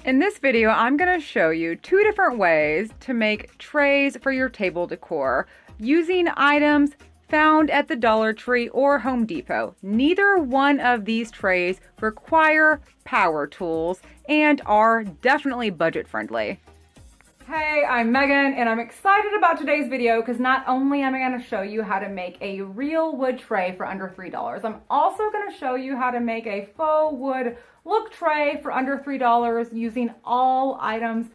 In this video, I'm going to show you 2 different ways to make trays for your table decor using items found at the Dollar Tree or Home Depot. Neither one of these trays require power tools and are definitely budget friendly. Hey, I'm Megan and I'm excited about today's video because not only am I going to show you how to make a real wood tray for under $3, I'm also going to show you how to make a faux wood look tray for under $3 using all items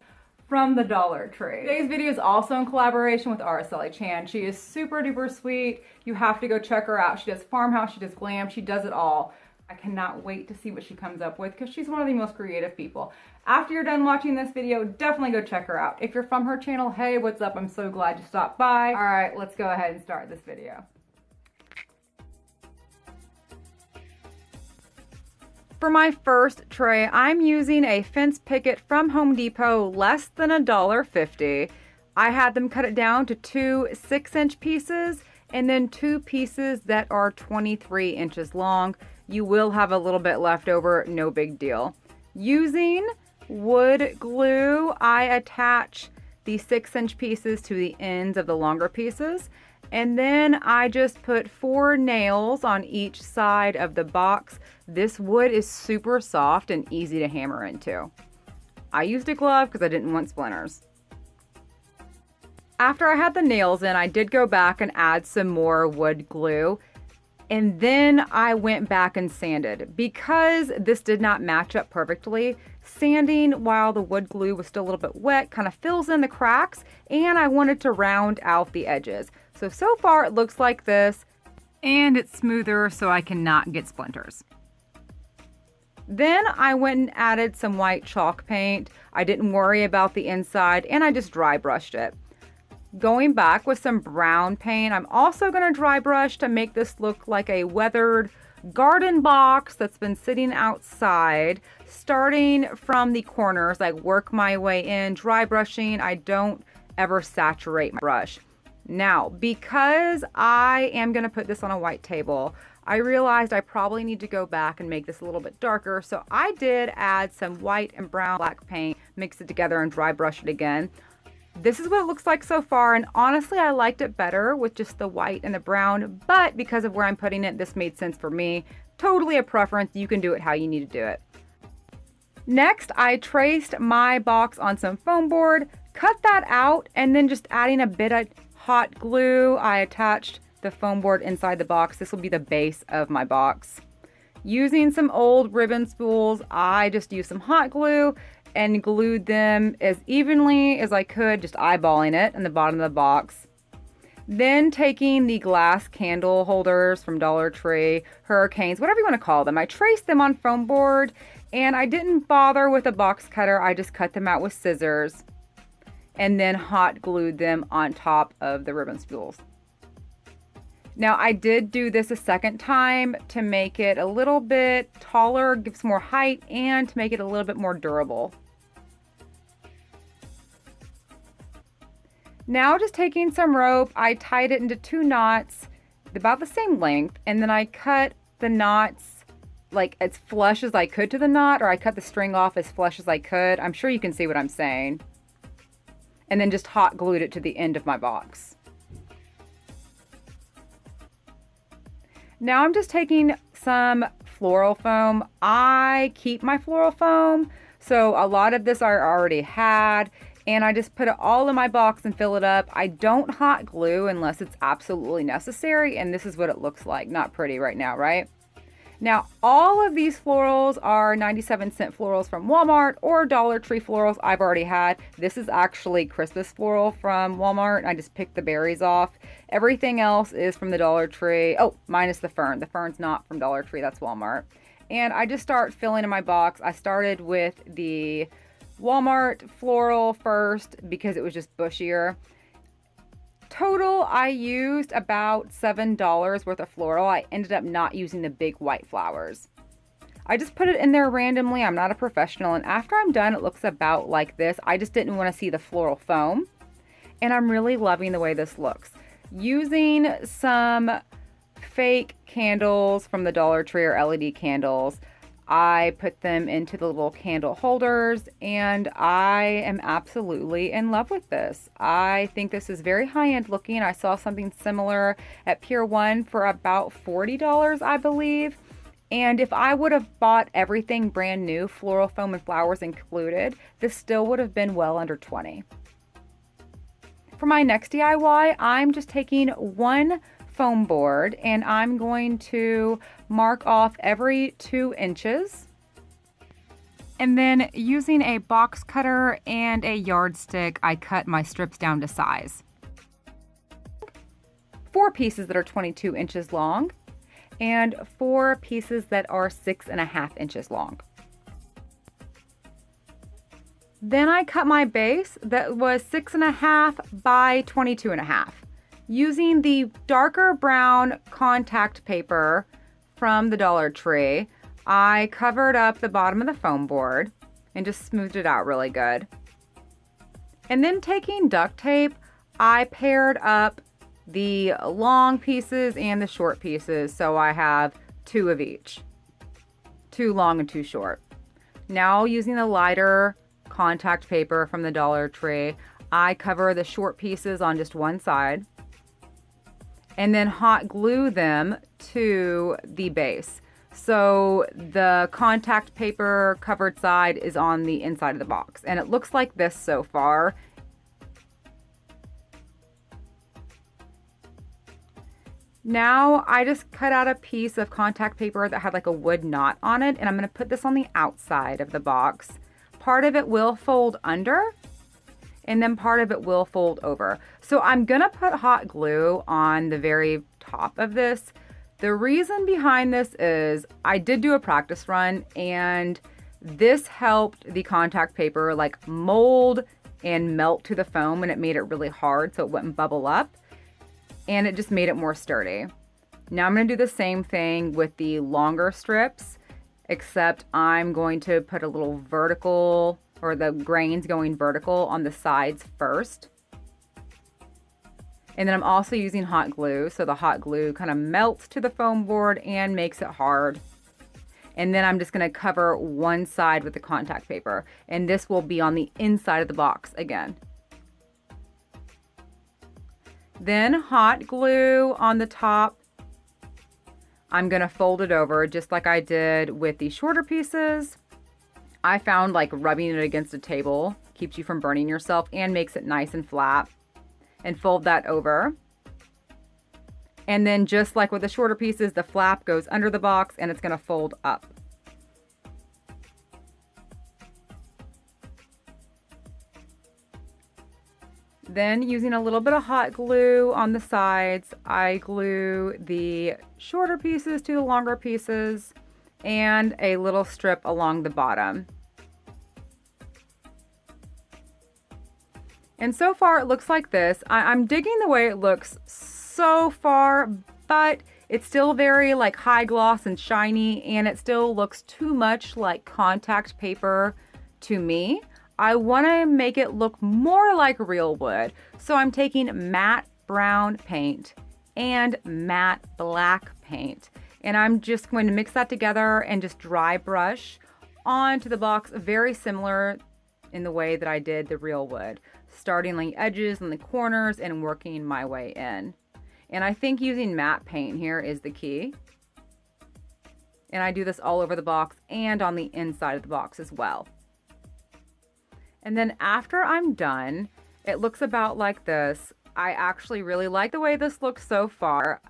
from the Dollar Tree. Today's video is also in collaboration with Araceli Chan. She is super duper sweet. You have to go check her out. She does Farmhouse, she does glam, she does it all. I cannot wait to see what she comes up with because she's one of the most creative people. After you're done watching this video, definitely go check her out. If you're from her channel, hey, what's up? I'm so glad you stopped by. All right, let's go ahead and start this video. For my first tray, I'm using a fence picket from Home Depot, less than $1.50. I had them cut it down to 2 6-inch pieces and then 2 pieces that are 23 inches long. You will have a little bit left over, no big deal. Using wood glue, I attach the 6-inch pieces to the ends of the longer pieces. And then I just put 4 nails on each side of the box. This wood is super soft and easy to hammer into. I used a glove because I didn't want splinters. After I had the nails in, I did go back and add some more wood glue. And then I went back and sanded. Because this did not match up perfectly, sanding while the wood glue was still a little bit wet kind of fills in the cracks, and I wanted to round out the edges. So far it looks like this, and it's smoother so I cannot get splinters. Then I went and added some white chalk paint. I didn't worry about the inside, and I just dry brushed it. Going back with some brown paint, I'm also going to dry brush to make this look like a weathered garden box that's been sitting outside. Starting from the corners, I work my way in, dry brushing. I don't ever saturate my brush. Now, because I am going to put this on a white table, I realized I probably need to go back and make this a little bit darker. So I did add some white and brown black paint, mix it together and dry brush it again. This is what it looks like so far, and honestly I liked it better with just the white and the brown, but because of where I'm putting it, this made sense for me. Totally a preference. You can do it how you need to do it. Next, I traced my box on some foam board, cut that out, and then just adding a bit of hot glue, I attached the foam board inside the box. This will be the base of my box. Using some old ribbon spools, I just used some hot glue and glued them as evenly as I could, just eyeballing it in the bottom of the box. Then taking the glass candle holders from Dollar Tree, Hurricanes, whatever you want to call them, I traced them on foam board, and I didn't bother with a box cutter. I just cut them out with scissors and then hot glued them on top of the ribbon spools. Now I did do this a second time to make it a little bit taller, give some more height, and to make it a little bit more durable. Now just taking some rope, I tied it into 2 knots about the same length, and then I cut the knots like as flush as I could to the knot, or I cut the string off as flush as I could. I'm sure you can see what I'm saying. And then just hot glued it to the end of my box. Now I'm just taking some floral foam. I keep my floral foam, so a lot of this I already had, and I just put it all in my box and fill it up. I don't hot glue unless it's absolutely necessary, and this is what it looks like. Not pretty right now, right? Now, all of these florals are 97-cent florals from Walmart or Dollar Tree florals I've already had. This is actually Christmas floral from Walmart. I just picked the berries off. Everything else is from the Dollar Tree. Oh, minus the fern. The fern's not from Dollar Tree, that's Walmart. And I just start filling in my box. I started with the Walmart floral first because it was just bushier. Total, I used about $7 worth of floral. I ended up not using the big white flowers. I just put it in there randomly. I'm not a professional, and after I'm done, it looks about like this. I just didn't want to see the floral foam, and I'm really loving the way this looks. Using some fake candles from the Dollar Tree or LED candles, I put them into the little candle holders, and I am absolutely in love with this. I think this is very high-end looking. I saw something similar at Pier 1 for about $40, I believe. And if I would have bought everything brand new, floral foam and flowers included, this still would have been well under $20. For my next DIY, I'm just taking one foam board and I'm going to mark off every 2 inches. And then using a box cutter and a yardstick, I cut my strips down to size. 4 pieces that are 22 inches long and 4 pieces that are 6.5 inches long. Then I cut my base that was 6.5 by 22.5. Using the darker brown contact paper from the Dollar Tree, I covered up the bottom of the foam board and just smoothed it out really good. And then taking duct tape, I paired up the long pieces and the short pieces, so I have 2 of each. 2 long and 2 short. Now using the lighter contact paper from the Dollar Tree, I cover the short pieces on just one side and then hot glue them to the base. So the contact paper covered side is on the inside of the box, and it looks like this so far. Now I just cut out a piece of contact paper that had like a wood knot on it, and I'm going to put this on the outside of the box. Part of it will fold under, and then part of it will fold over. So I'm gonna put hot glue on the very top of this. The reason behind this is I did do a practice run, and this helped the contact paper like mold and melt to the foam, and it made it really hard so it wouldn't bubble up, and it just made it more sturdy. Now I'm gonna do the same thing with the longer strips, except I'm going to put a little vertical, or the grains going vertical on the sides first. And then I'm also using hot glue, so the hot glue kind of melts to the foam board and makes it hard. And then I'm just gonna cover one side with the contact paper, and this will be on the inside of the box again. Then hot glue on the top. I'm gonna fold it over just like I did with the shorter pieces. I found like rubbing it against a table keeps you from burning yourself and makes it nice and flat. And fold that over. And then just like with the shorter pieces, the flap goes under the box and it's gonna fold up. Then using a little bit of hot glue on the sides, I glue the shorter pieces to the longer pieces and a little strip along the bottom. And so far it looks like this. I'm digging the way it looks so far, but it's still very like high gloss and shiny, and it still looks too much like contact paper to me. I want to make it look more like real wood. So I'm taking matte brown paint and matte black paint. And I'm just going to mix that together and just dry brush onto the box, very similar in the way that I did the real wood. Starting on the edges and the corners and working my way in. And I think using matte paint here is the key. And I do this all over the box and on the inside of the box as well. And then after I'm done, it looks about like this. I actually really like the way this looks so far.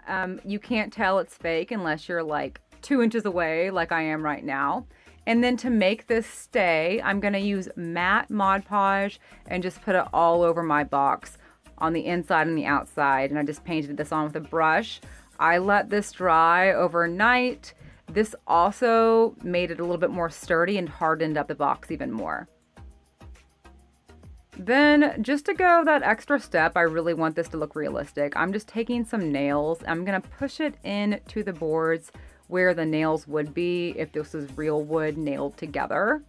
You can't tell it's fake unless you're like 2 inches away like I am right now. And then to make this stay, I'm gonna use matte Mod Podge and just put it all over my box on the inside and the outside. And I just painted this on with a brush. I let this dry overnight. This also made it a little bit more sturdy and hardened up the box even more. Then just to go that extra step, I really want this to look realistic. I'm just taking some nails. I'm gonna push it into the boards where the nails would be if this was real wood nailed together.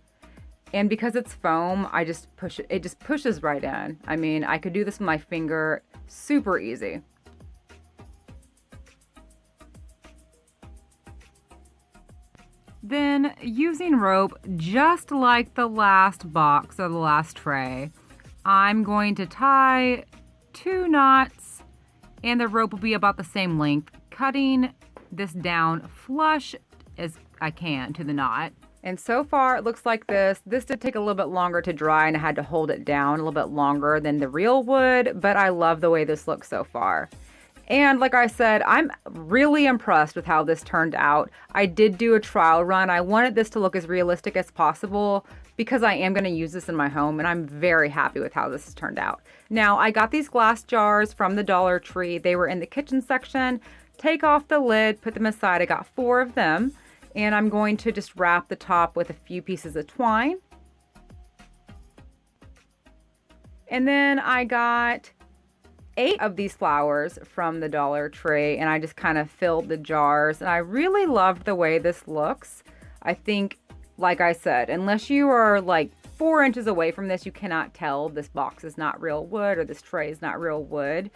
And because it's foam, I just push it, it just pushes right in. I mean, I could do this with my finger, super easy. Then using rope, just like the last box or the last tray, I'm going to tie 2 knots and the rope will be about the same length, cutting this down flush as I can to the knot. And so far it looks like this. This did take a little bit longer to dry and I had to hold it down a little bit longer than the real wood, but I love the way this looks so far. And like I said, I'm really impressed with how this turned out. I did do a trial run. I wanted this to look as realistic as possible because I am going to use this in my home, and I'm very happy with how this has turned out. Now, I got these glass jars from the Dollar Tree. They were in the kitchen section. Take off the lid, put them aside. I got 4 of them, and I'm going to just wrap the top with a few pieces of twine. And then I got 8 of these flowers from the Dollar Tree, and I just kind of filled the jars, and I really loved the way this looks. I think, like I said, unless you are like 4 inches away from this, you cannot tell this box is not real wood or this tray is not real wood.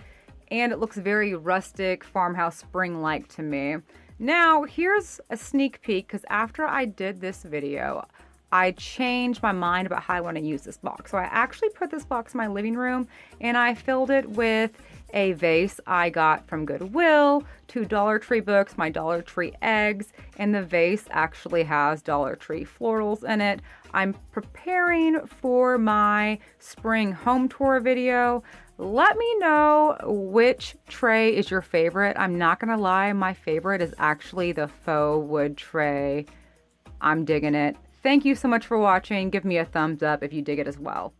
And it looks very rustic, farmhouse spring-like to me. Now, here's a sneak peek, because after I did this video, I changed my mind about how I want to use this box. So I actually put this box in my living room and I filled it with a vase I got from Goodwill, 2 Dollar Tree books, my Dollar Tree eggs, and the vase actually has Dollar Tree florals in it. I'm preparing for my spring home tour video. Let me know which tray is your favorite. I'm not gonna lie, my favorite is actually the faux wood tray. I'm digging it. Thank you so much for watching. Give me a thumbs up if you dig it as well.